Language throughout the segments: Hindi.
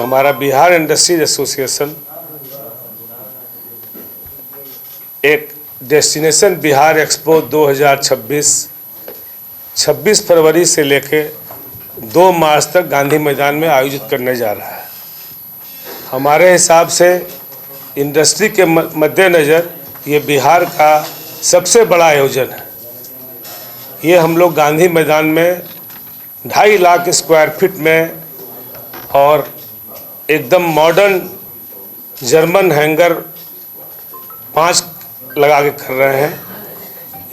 हमारा बिहार इंडस्ट्रीज एसोसिएशन एक डेस्टिनेशन बिहार एक्सपो 2026 26 फरवरी से लेकर 2 मार्च तक गांधी मैदान में आयोजित करने जा रहा है। हमारे हिसाब से इंडस्ट्री के मद्देनज़र ये बिहार का सबसे बड़ा आयोजन है। ये हम लोग गांधी मैदान में 2.5 लाख स्क्वायर फीट में और एकदम मॉडर्न जर्मन हैंगर 5 लगा के कर रहे हैं।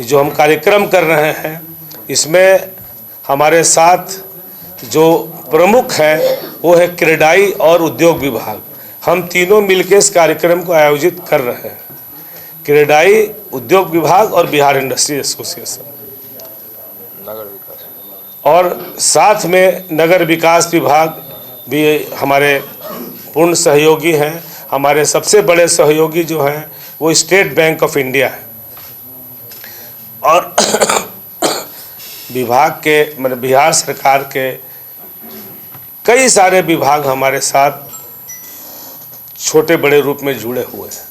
जो हम कार्यक्रम कर रहे हैं इसमें हमारे साथ जो प्रमुख हैं वो है क्रेडाई और उद्योग विभाग। हम तीनों मिलकर इस कार्यक्रम को आयोजित कर रहे हैं। क्रेडाई, उद्योग विभाग और बिहार इंडस्ट्री एसोसिएशन, नगर विकास और साथ में नगर विकास विभाग भी हमारे पूर्ण सहयोगी हैं। हमारे सबसे बड़े सहयोगी जो हैं वो स्टेट बैंक ऑफ इंडिया है। और विभाग के मतलब बिहार सरकार के कई सारे विभाग हमारे साथ छोटे बड़े रूप में जुड़े हुए हैं।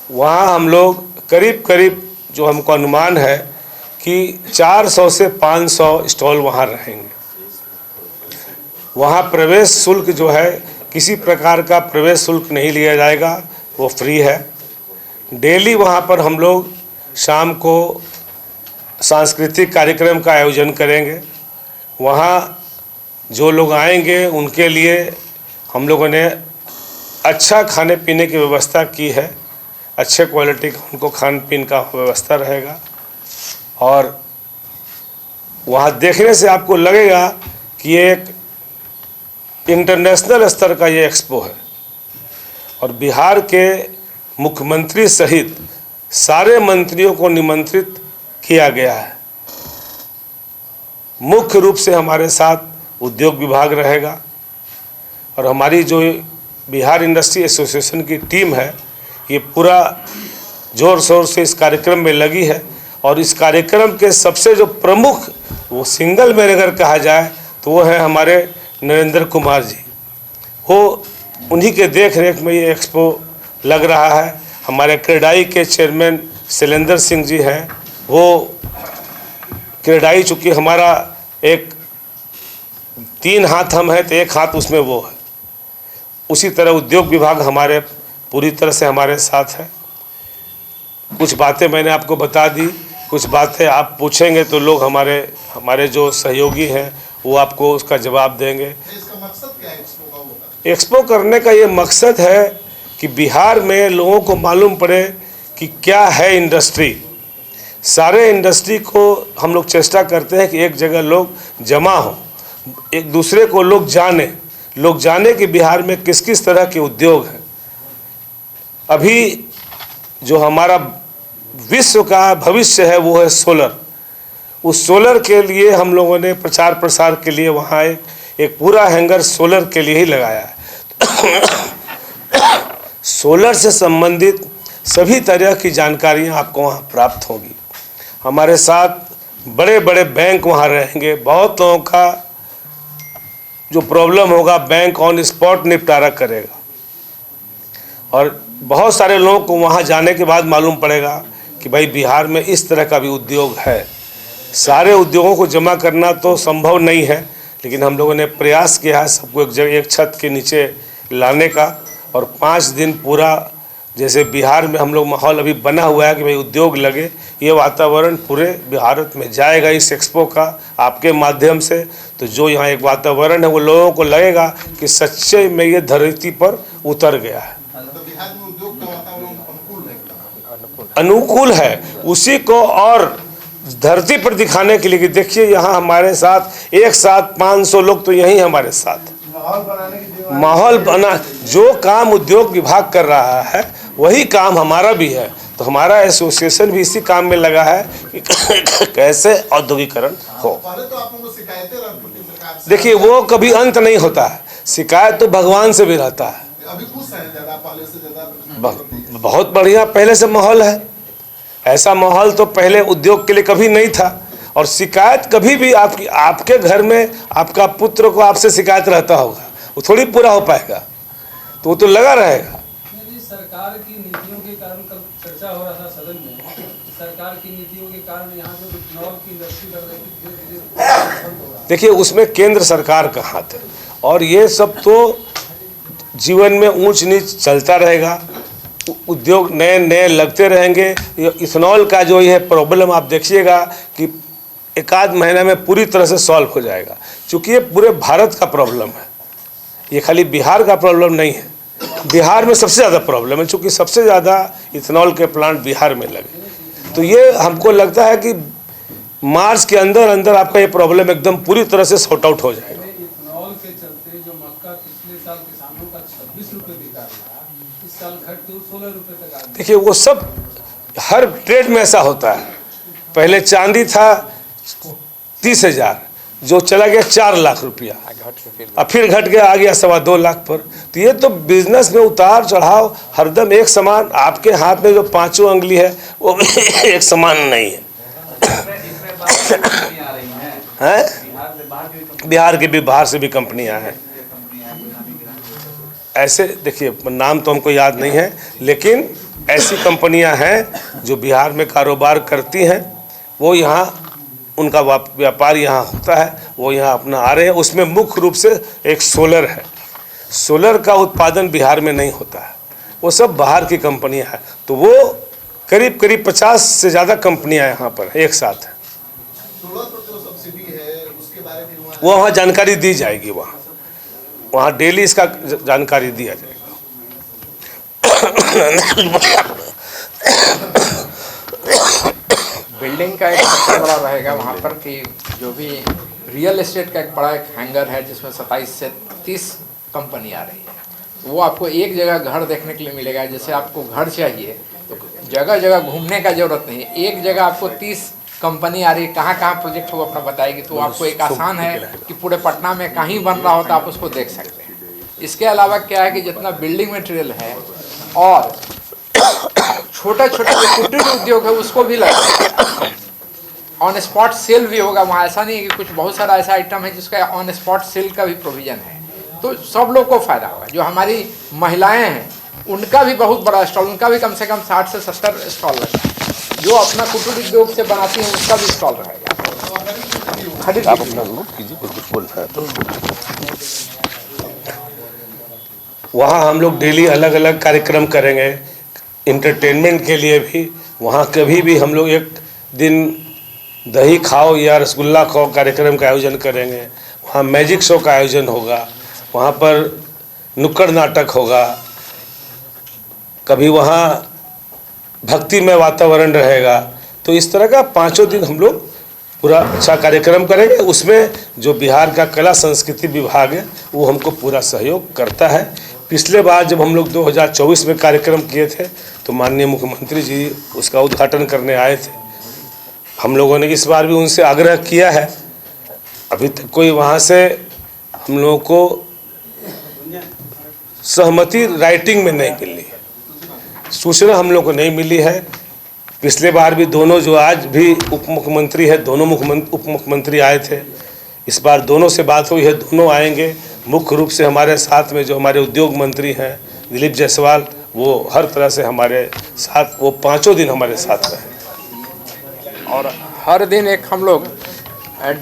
वहाँ हम लोग करीब करीब जो हमको अनुमान है कि 400 से 500 स्टॉल वहाँ रहेंगे। वहाँ प्रवेश शुल्क जो है, किसी प्रकार का प्रवेश शुल्क नहीं लिया जाएगा, वो फ्री है। डेली वहाँ पर हम लोग शाम को सांस्कृतिक कार्यक्रम का आयोजन करेंगे। वहाँ जो लोग आएंगे उनके लिए हम लोगों ने अच्छा खाने पीने की व्यवस्था की है। अच्छे क्वालिटी का उनको खान पीन का व्यवस्था रहेगा। और वहाँ देखने से आपको लगेगा कि ये एक इंटरनेशनल स्तर का ये एक्सपो है। और बिहार के मुख्यमंत्री सहित सारे मंत्रियों को निमंत्रित किया गया है। मुख्य रूप से हमारे साथ उद्योग विभाग रहेगा और हमारी जो बिहार इंडस्ट्री एसोसिएशन की टीम है ये पूरा जोर शोर से इस कार्यक्रम में लगी है। और इस कार्यक्रम के सबसे जो प्रमुख वो सिंगल मैनेजर कहा जाए तो वो है हमारे नरेंद्र कुमार जी। वो उन्हीं के देख रेख में ये एक्सपो लग रहा है। हमारे क्रेडाई के चेयरमैन शैलेंद्र सिंह जी हैं। वो क्रेडाई चूँकि हमारा एक 3 हाथ हम हैं तो 1 हाथ उसमें वो है। उसी तरह उद्योग विभाग हमारे पूरी तरह से हमारे साथ है। कुछ बातें मैंने आपको बता दी, कुछ बातें आप पूछेंगे तो लोग हमारे जो सहयोगी हैं वो आपको उसका जवाब देंगे। इसका मकसद क्या है एक्सपो का होगा? एक्सपो करने का ये मकसद है कि बिहार में लोगों को मालूम पड़े कि क्या है इंडस्ट्री। सारे इंडस्ट्री को हम लोग चेष्टा करते हैं कि एक जगह लोग जमा हो, एक दूसरे को लोग जाने कि बिहार में किस किस तरह के उद्योग हैं। अभी जो हमारा विश्व का भविष्य है वो है सोलर। उस सोलर के लिए हम लोगों ने प्रचार प्रसार के लिए वहाँ एक पूरा हैंगर सोलर के लिए ही लगाया है। सोलर से संबंधित सभी तरह की जानकारियाँ आपको वहाँ प्राप्त होगी। हमारे साथ बड़े बड़े बैंक वहाँ रहेंगे। बहुत लोगों का जो प्रॉब्लम होगा बैंक ऑन स्पॉट निपटारा करेगा। और बहुत सारे लोगों को वहाँ जाने के बाद मालूम पड़ेगा कि भाई बिहार में इस तरह का भी उद्योग है। सारे उद्योगों को जमा करना तो संभव नहीं है, लेकिन हम लोगों ने प्रयास किया है सबको एक जगह एक छत के नीचे लाने का। और 5 दिन पूरा जैसे बिहार में हम लोग माहौल अभी बना हुआ है कि भाई उद्योग लगे, ये वातावरण पूरे भारत में जाएगा इस एक्सपो का आपके माध्यम से। तो जो यहाँ एक वातावरण है वो लोगों को लगेगा कि सच्चे में ये धरती पर उतर गया है। तो बिहार में उद्योग का वातावरण अनुकूल है, उसी को और धरती पर दिखाने के लिए कि देखिए यहाँ हमारे साथ एक साथ 500 लोग तो यहीं हमारे साथ माहौल बना। जो काम उद्योग विभाग कर रहा है वही काम हमारा भी है। तो हमारा एसोसिएशन भी इसी काम में लगा है कि कैसे औद्योगिकरण हो। पहले तो आप लोगों को शिकायतें रहती सरकार से। देखिए वो कभी अंत नहीं होता है, शिकायत तो भगवान से भी रहता है। अभी खुश हैं ज़्यादा, पहले से ज़्यादा बहुत बढ़िया पहले से माहौल है। ऐसा माहौल तो पहले उद्योग के लिए कभी नहीं था। और शिकायत कभी भी आपके घर में आपका पुत्र को आपसे शिकायत रहता होगा, वो थोड़ी पूरा हो पाएगा, तो वो तो लगा रहेगा। सरकार की नीतियों के कारण कल चर्चा हो रहा था सदन में, सरकार की नीतियों के कारण यहाँ जो इथेनॉल की इंडस्ट्री कर रही थी धीरे-धीरे बंद हो रहा है। देखिए, उसमें केंद्र सरकार का हाथ है, और ये सब तो जीवन में ऊंच नीच चलता रहेगा, उद्योग नए नए लगते रहेंगे। ये इथेनॉल का जो ये प्रॉब्लम आप देखिएगा कि एक आध महीने में पूरी तरह से सॉल्व हो जाएगा, क्योंकि ये पूरे भारत का प्रॉब्लम है, ये खाली बिहार का प्रॉब्लम नहीं है। बिहार में सबसे ज़्यादा प्रॉब्लम है, क्योंकि सबसे ज़्यादा इथेनॉल के प्लांट बिहार में लगे। तो ये हमको लगता है कि मार्च के अंदर अंदर आपका ये प्रॉब्लम एकदम पूरी तरह से सॉर्ट आउट हो जाएगा। इथेनॉल के चलते जो मक्का पिछले साल किसानों का 26 रुपये बिका रहा, इस साल घट के 16 रुपये तक आ गया। देखिए, वो सब हर ट्रेड में ऐसा होता है। पहले चांदी था 30,000, जो चला गया 4 लाख रुपया, और फिर घट गया, आ गया 2.25 लाख पर। तो ये तो बिजनेस में उतार चढ़ाव हरदम एक समान, आपके हाथ में जो 5 अंगुली है वो एक समान नहीं है। बिहार के भी, बाहर से भी कंपनियां हैं ऐसे। देखिए, नाम तो हमको याद नहीं है, लेकिन ऐसी कंपनियां हैं जो बिहार में कारोबार करती हैं, वो यहाँ उनका व्यापार यहाँ होता है, वो यहाँ अपना आ रहे हैं। उसमें मुख्य रूप से एक सोलर है, सोलर का उत्पादन बिहार में नहीं होता है, वो सब बाहर की कंपनियां हैं। तो वो करीब करीब 50 से ज़्यादा कंपनियां यहाँ पर एक साथ हैं। 16% जो सब्सिडी है उसके बारे में वो वहाँ जानकारी दी जाएगी, वहाँ डेली इसका जानकारी दिया जाएगा। बिल्डिंग का एक सबसे बड़ा रहेगा वहाँ पर कि जो भी रियल एस्टेट का एक बड़ा एक हैंगर है जिसमें 27 से 30 कंपनी आ रही है। वो आपको एक जगह घर देखने के लिए मिलेगा। जैसे आपको घर चाहिए तो जगह जगह घूमने का जरूरत नहीं है, एक जगह आपको 30 कंपनी आ रही है, कहाँ कहाँ प्रोजेक्ट वो अपना बताएगी, तो आपको एक आसान है कि पूरे पटना में कहीं बन रहा हो तो आप उसको देख सकते हैं। इसके अलावा क्या है कि जितना बिल्डिंग मटेरियल है और छोटा छोटा जो कुटीर उद्योग है उसको भी लगेगा, ऑन स्पॉट सेल भी होगा वहाँ। ऐसा नहीं है कि कुछ बहुत सारा ऐसा आइटम है जिसका ऑन स्पॉट सेल का भी प्रोविजन है, तो सब लोग को फायदा होगा। जो हमारी महिलाएं हैं उनका भी बहुत बड़ा स्टॉल, उनका भी कम से कम 60 से 70 स्टॉल लगता है। जो अपना कुटीर उद्योग से बनाती हैं उसका भी स्टॉल रहेगा। आप अपना नोट कीजिए, कुछ बोलना है तो। वहाँ हम लोग डेली अलग अलग कार्यक्रम करेंगे, इंटरटेनमेंट के लिए भी। वहाँ कभी भी हम लोग एक दिन दही खाओ या रसगुल्ला खाओ कार्यक्रम का आयोजन करेंगे। वहाँ मैजिक शो का आयोजन होगा, वहाँ पर नुक्कड़ नाटक होगा, कभी वहाँ भक्तिमय वातावरण रहेगा। तो इस तरह का 5 दिन हम लोग पूरा अच्छा कार्यक्रम करेंगे। उसमें जो बिहार का कला संस्कृति विभाग है वो हमको पूरा सहयोग करता है। पिछले बार जब हम लोग 2024 में कार्यक्रम किए थे तो माननीय मुख्यमंत्री जी उसका उद्घाटन करने आए थे। हम लोगों ने इस बार भी उनसे आग्रह किया है, अभी तक कोई वहाँ से हम लोगों को सहमति राइटिंग में नहीं मिली, सूचना हम लोग को नहीं मिली है। पिछले बार भी दोनों जो आज भी उप मुख्यमंत्री है, दोनों उप मुख्यमंत्री आए थे। इस बार दोनों से बात हुई है, दोनों आएंगे। मुख्य रूप से हमारे साथ में जो हमारे उद्योग मंत्री हैं दिलीप जायसवाल, वो हर तरह से हमारे साथ, वो 5 दिन हमारे साथ रहे। और हर दिन एक हम लोग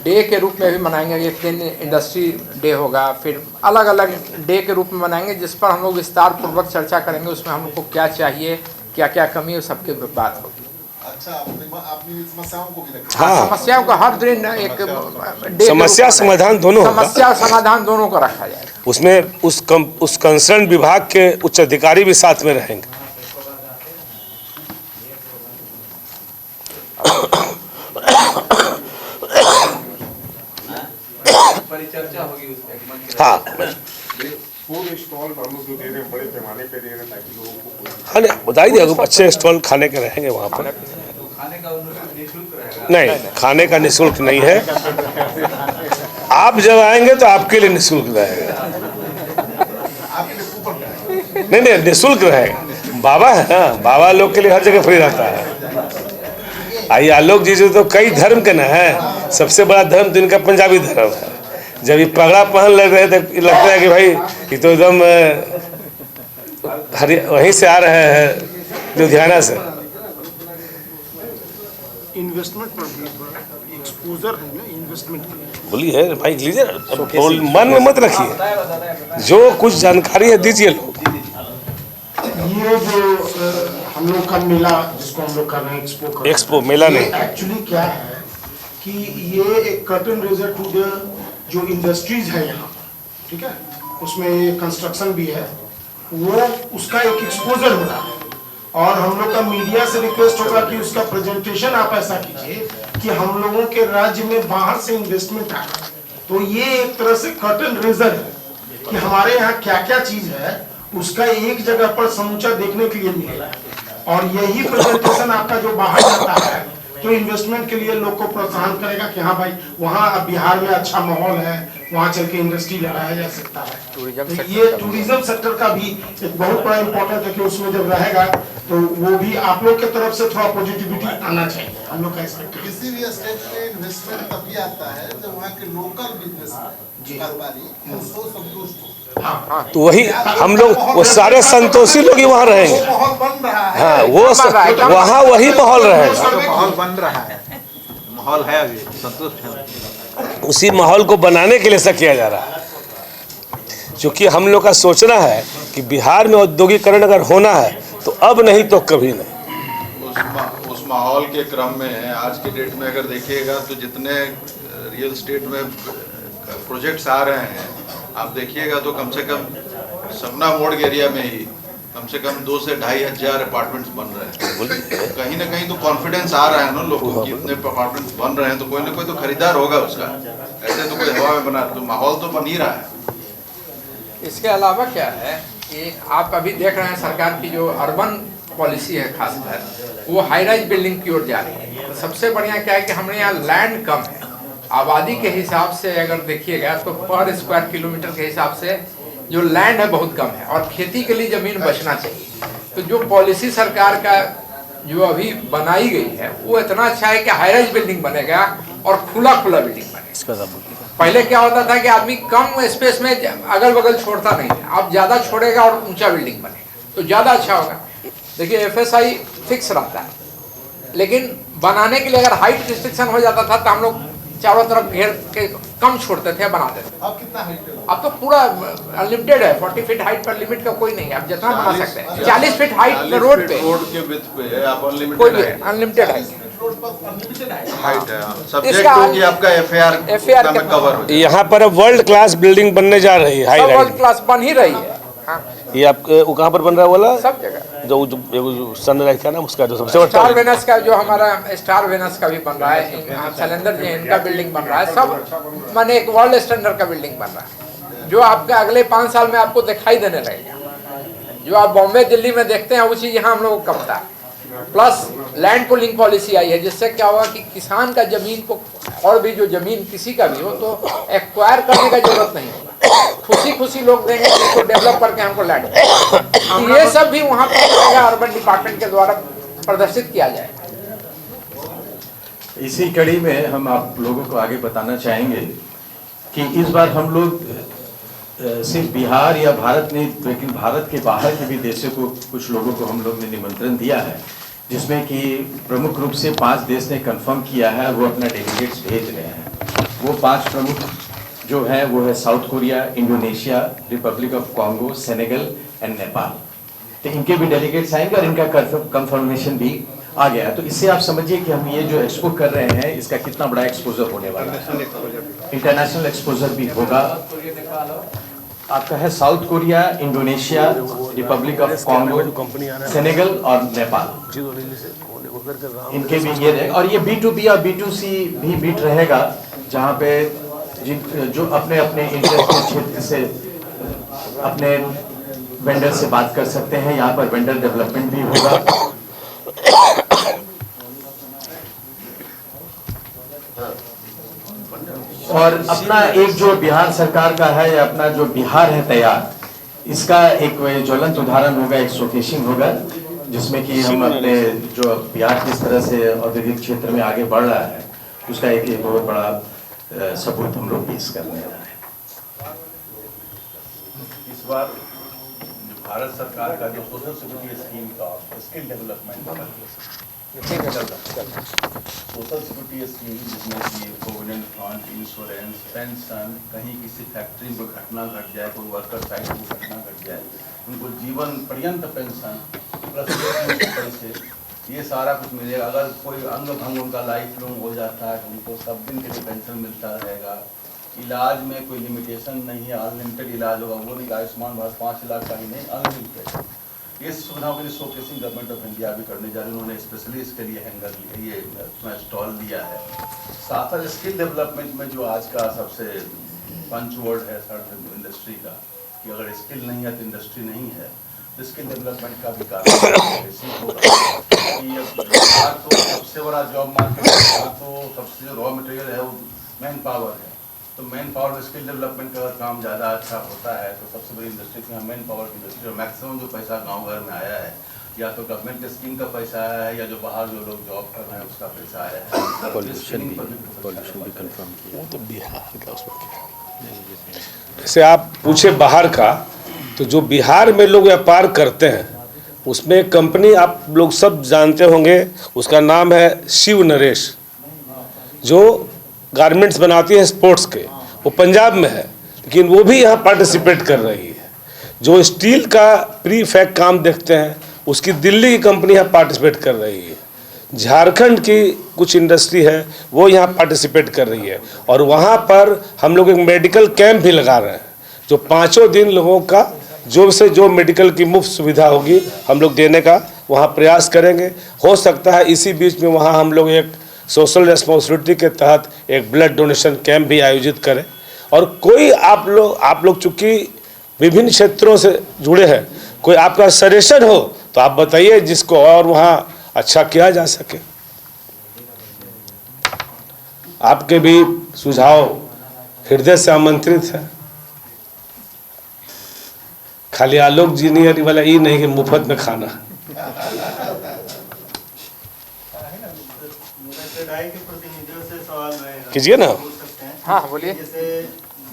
डे के रूप में भी मनाएंगे। एक दिन इंडस्ट्री डे होगा, फिर अलग अलग डे के रूप में मनाएंगे जिस पर हम लोग विस्तार पूर्वक चर्चा करेंगे। उसमें हम लोग को क्या चाहिए, क्या क्या कमी है, सबके बात होगी। अच्छा, अपनी समस्याओं को भी रखें। हाँ, समस्याओं का हर दिन एक डे समस्या समाधान दोनों होगा। समस्या समाधान दोनों को रखा जाएगा। उसमें उस कंसर्न विभाग के उच्च अधिकारी भी साथ में रहेंगे। परिचर्चा होगी उसमें। हाँ, फूड स्टॉल हम लोग जो दे रहे हैं बड़े पैमाने पे दे रहे हैं ताकि लोगों को हाँ, नहीं बताइए दिया, अच्छे स्टॉल खाने के रहेंगे वहाँ पर। खाने का निःशुल्क रहेगा? नहीं, खाने का निःशुल्क नहीं है। आप जब आएंगे तो आपके लिए निःशुल्क रहेगा। नहीं नहीं, निःशुल्क रहेगा। बाबा है ना, बाबा लोग के लिए हर जगह फ्री रहता है। आइए, आलोक जी जो तो कई धर्म के ना है, सबसे बड़ा धर्म तो इनका पंजाबी धर्म है। जब ये पगड़ा पहन ले रहे थे लगता है कि भाई ये तो एकदम वहीं से आ रहे हैं लुधियाना से। इन्वेस्टमेंट पर भी एक्सपोजर है ना इन्वेस्टमेंट के लिए। बोलिए भाई लीजिए, मन में मत रखिए, जो कुछ जानकारी है दीजिए लोग। ये जो हम लोग का मेला जिसको हम लोग कर रहे हैं एक्सपो मेला नहीं, एक्चुअली क्या है कि ये एक कर्टन रेजर टू द जो इंडस्ट्रीज है यहाँ, ठीक है, उसमें कंस्ट्रक्शन भी है, वो उसका एक एक्सपोजर हो रहा है। और हम लोग का मीडिया से रिक्वेस्ट होगा कि उसका प्रेजेंटेशन आप ऐसा कीजिए कि हम लोगों के राज्य में बाहर से इन्वेस्टमेंट आए। तो ये एक तरह से कर्टन रेजर है कि हमारे यहाँ क्या क्या चीज है उसका एक जगह पर समूचा देखने के लिए मिलेगा। और यही प्रेजेंटेशन आपका जो बाहर जाता है तो इन्वेस्टमेंट के लिए लोग को प्रोत्साहन करेगा कि हाँ भाई वहाँ बिहार में अच्छा माहौल है, वहाँ चल के इंडस्ट्री लगाया जा सकता है। तो ये टूरिज्म सेक्टर का भी एक बहुत बड़ा इम्पोर्टेंट है कि उसमें जब रहेगा तो वो भी आप लोग की तरफ से थोड़ा पॉजिटिविटी आना चाहिए। हम लोग का एक्सपेक्टेशन किसी भी स्टेट में इन्वेस्टमेंट तभी आता है जब वहाँ के लोकल बिजनेसमैन कारोबारी उसको संतुष्ट हो। तो वही हम लोग वो सारे संतोषी लोग ही वहाँ रहेंगे। माहौल बन रहा है। हाँ, वो वहाँ वही माहौल रहेगा, माहौल बन रहा है, माहौल है अभी संतुष्ट है। उसी माहौल को बनाने के लिए ऐसा किया जा रहा है। क्योंकि हम लोग का सोचना है कि बिहार में औद्योगिकरण अगर होना है तो अब नहीं तो कभी नहीं। उस माहौल के क्रम में आज के डेट में अगर देखिएगा तो जितने रियल एस्टेट में प्रोजेक्ट्स आ रहे हैं आप देखिएगा तो कम से कम सपना मोड़ के एरिया में ही कम से कम 2 से 2,500 अपार्टमेंट्स बन रहे हैं। कहीं ना कहीं तो कॉन्फिडेंस आ रहा है ना लोगों को कि इतने अपार्टमेंट्स बन रहे हैं तो कोई ना कोई तो खरीदार होगा उसका। ऐसे तो कोई हवा में बना तो माहौल तो बन ही रहा है। इसके अलावा क्या है कि आप अभी देख रहे हैं सरकार की जो अर्बन पॉलिसी है खासकर वो हाई राइज बिल्डिंग की ओर जा रही है। तो सबसे बढ़िया क्या है कि हमारे यहाँ लैंड कम है, आबादी के हिसाब से अगर देखिएगा तो पर स्क्वायर किलोमीटर के हिसाब से जो लैंड है बहुत कम है और खेती के लिए जमीन बचना चाहिए। तो जो पॉलिसी सरकार का जो अभी बनाई गई है वो इतना अच्छा है कि हाई राइज बिल्डिंग बनेगा और खुला खुला बिल्डिंग बनेगा। पहले क्या होता था कि आदमी कम स्पेस में अगल बगल छोड़ता नहीं है, अब ज्यादा छोड़ेगा और ऊंचा बिल्डिंग बनेगा तो ज्यादा अच्छा होगा। देखिए FSI फिक्स रहता है, लेकिन बनाने के लिए अगर हाइट रिस्ट्रिक्शन हो जाता था तो हम लोग चारों तरफ घेर के कम छोड़ते थे, बनाते थे। अब कितना हाइट है? अब तो पूरा अनलिमिटेड है, 40 फीट हाइट पर लिमिट का कोई नहीं है, आप जितना बना सकते हैं। 40 फीट हाइट रोड पे, रोड के विड्थ पे आप कोई अनलिमिटेड भी अनलिमिटेड हाइट। हाइट है। सब्जेक्ट हो कि आपका FAR में कवर हो जाए। यहाँ पर अब वर्ल्ड क्लास बिल्डिंग बनने जा रही है, हाई सब वर्ल्ड राइज। क्लास बन ही रही है। हाँ, ये आपके वो कहाँ पर बन रहा है बोला? सब जगह। जो सनराइज का नाम उसका जो सबसे बड़ा स्टार वेनस का जो हमारा स्टार वेनस का भी बन रहा है, सैलेंडर जी इनका बिल्डिंग बन रहा है, सब माने एक वर्ल्ड स्टैंडर्ड का बिल्डिंग बन रहा है जो आपका अगले 5 साल में आपको दिखाई देने लगेगा। जो आप बॉम्बे दिल्ली में देखते हैं वो चीज़ यहाँ हम लोग को कम था। प्लस लैंड पूलिंग पॉलिसी आई है जिससे क्या होगा कि किसान का जमीन को और भी जो जमीन किसी का भी हो तो एक्वायर करने का जरूरत नहीं होगा, खुशी खुशी लोग देंगे इसको डेवलप करके हमको लैंड। ये सब भी वहाँ पर अर्बन डिपार्टमेंट के द्वारा प्रदर्शित किया जाएगा। इसी कड़ी में हम आप लोगों को आगे बताना चाहेंगे कि इस बार हम लोग सिर्फ बिहार या भारत नहीं लेकिन भारत के बाहर के भी देशों को कुछ लोगों को हम लोग ने निमंत्रण दिया है, जिसमें कि प्रमुख रूप से 5 देश ने कंफर्म किया है वो अपना डेलीगेट्स भेज रहे हैं। वो 5 प्रमुख जो है वो है south Korea, Indonesia, Republic of Congo, Senegal and Nepal. तो इनके भी डेलीगेट्स आएंगे और इनका कंफर्मेशन भी आ गया। तो इससे आप समझिए कि हम ये जो एक्सपो कर रहे हैं इसका कितना बड़ा एक्सपोजर होने वाला है। इंटरनेशनल एक्सपोजर भी होगा। आपका है south Korea, Indonesia, Republic of Congo, Senegal और नेपाल, इनके भी ये रहेगा। और ये B2B और B2C भी मीट रहेगा जहाँ पे जो अपने अपने इंटरेस्ट के क्षेत्र से अपने वेंडर से बात कर सकते हैं। यहाँ पर वेंडर डेवलपमेंट भी होगा। और अपना एक जो बिहार सरकार का है या अपना जो बिहार है तैयार, इसका एक ज्वलंत उदाहरण होगा, एक शोकेसिंग होगा जिसमें कि हम अपने जो बिहार किस तरह से औद्योगिक क्षेत्र में आगे बढ़ रहा है उसका एक बहुत बड़ा सबूत हम लोग पेश करने जा रहे हैं। इस बार जो भारत सरकार का जो सोशल सिक्योरिटी स्कीम का skill development social security scheme जिसमें कि प्रोविडेंट फंड, इंश्योरेंस, पेंशन, कहीं किसी फैक्ट्री में घटना घट जाए, कोई वर्कर साइट में घटना घट जाए, उनको जीवन पर्यंत पेंशन प्लस पैसे, ये सारा कुछ मिलेगा। अगर कोई अंग भंग उनका लाइफ लॉन्ग हो जाता है तो उनको सब दिन के लिए पेंशन मिलता रहेगा। इलाज में कोई लिमिटेशन नहीं है, अनलिमिटेड इलाज होगा। वो नहीं आयुष्मान भारत 5 लाख का ही नहीं, अनलिमिटेड। ये सुविधाओं के लिए शोकेसिंग गवर्नमेंट ऑफ इंडिया भी करने जा रही है। उन्होंने स्पेशली इसके लिए हैंगर ये स्टॉल दिया है। साथ ही स्किल डेवलपमेंट में जो आज का सबसे पंच वर्ड है थर्ड इंडस्ट्री का, कि अगर स्किल नहीं है तो इंडस्ट्री नहीं है। तो स्किल डेवलपमेंट का भी कार्य तो सबसे बड़ा जॉब मार्केट तो सबसे जो रॉ मटेरियल है वो मैन पावर है। तो मैन पावर में स्किल डेवलपमेंट का काम ज़्यादा अच्छा होता है तो सबसे बड़ी इंडस्ट्री थी मैन पावर की इंडस्ट्री। और मैक्सिमम जो पैसा गांव घर में आया है या तो गवर्नमेंट के स्कीम का पैसा आया है या जो बाहर जो लोग जॉब कर रहे हैं उसका पैसा आया है। पॉल्यूशन भी कंफर्म किया वो तो बिहार का उसमें। जैसे आप पूछे बाहर का, तो जो बिहार में लोग व्यापार करते हैं उसमें एक कंपनी आप लोग सब जानते होंगे, उसका नाम है शिव नरेश, जो गारमेंट्स बनाती है स्पोर्ट्स के। वो पंजाब में है लेकिन वो भी यहाँ पार्टिसिपेट कर रही है। जो स्टील का प्री फैक काम देखते हैं उसकी दिल्ली की कंपनी यहाँ पार्टिसिपेट कर रही है। झारखंड की कुछ इंडस्ट्री है वो यहाँ पार्टिसिपेट कर रही है। और वहाँ पर हम लोग एक मेडिकल कैंप भी लगा रहे हैं, जो 5 दिन लोगों का जो मेडिकल की मुफ्त सुविधा होगी हम लोग देने का वहाँ प्रयास करेंगे। हो सकता है इसी बीच में वहाँ हम लोग एक सोशल रेस्पॉन्सिबिलिटी के तहत एक ब्लड डोनेशन कैंप भी आयोजित करें। और कोई आप लोग चूँकि विभिन्न क्षेत्रों से जुड़े हैं, कोई आपका सजेशन हो तो आप बताइए जिसको और वहाँ अच्छा किया जा सके। आपके भी सुझाव हृदय से आमंत्रित है। खाली आलोक जी नहीं वाला ये नहीं कि मुफ्त में खाना। कीजिए ना। हाँ बोलिए। जैसे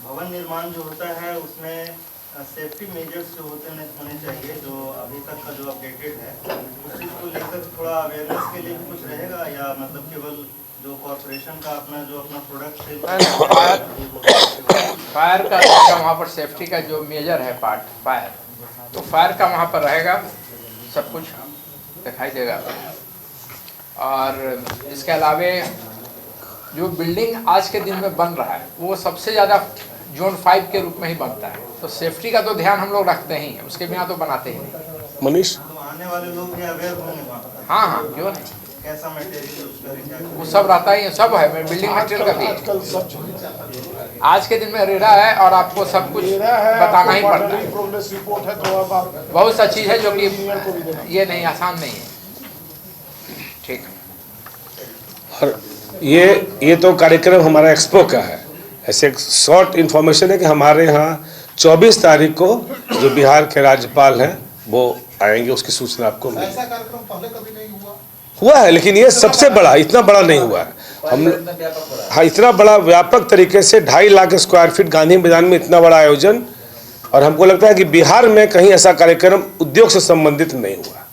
भवन निर्माण जो होता है उसमें सेफ्टी मेजर्स जो होने चाहिए, जो अभी तक का जो अपडेटेड है उस चीज़ को लेकर थोड़ा अवेयरनेस के लिए कुछ रहेगा या मतलब केवल जो कॉर्पोरेशन का अपना प्रोडक्ट फायर का वहाँ पर सेफ्टी का जो मेजर है पार्ट फायर, तो फायर का वहाँ पर रहेगा, सब कुछ दिखाई देगा। और इसके अलावे जो बिल्डिंग आज के दिन में बन रहा है वो सबसे ज़्यादा जोन 5 के रूप में ही बनता है। तो सेफ्टी का तो ध्यान हम लोग रखते ही हैं, उसके बिना तो बनाते ही नहीं। तो मनीष, आने वाले लोग भी अवेयर होंगे वहाँ पर? हाँ क्यों नहीं, कैसा मटेरियल वो सब रहता ही है, सब है बिल्डिंग मटेरियल का भी। आज के दिन में रेरा है और आपको सब कुछ बताना ही पड़ता है। बहुत सा चीज़ है जो कि ये नहीं, आसान नहीं है। ठीक है। और ये तो कार्यक्रम हमारा एक्सपो का है। ऐसे एक शॉर्ट इन्फॉर्मेशन है कि हमारे यहाँ 24 तारीख को जो बिहार के राज्यपाल हैं वो आएंगे, उसकी सूचना आपको मिलेगी। ऐसा कार्यक्रम पहले कभी नहीं हुआ है लेकिन ये सबसे बड़ा, इतना बड़ा नहीं हुआ है। हम हाँ, इतना बड़ा व्यापक तरीके से 2.5 लाख स्क्वायर फीट गांधी मैदान में इतना बड़ा आयोजन, और हमको लगता है कि बिहार में कहीं ऐसा कार्यक्रम उद्योग से संबंधित नहीं हुआ।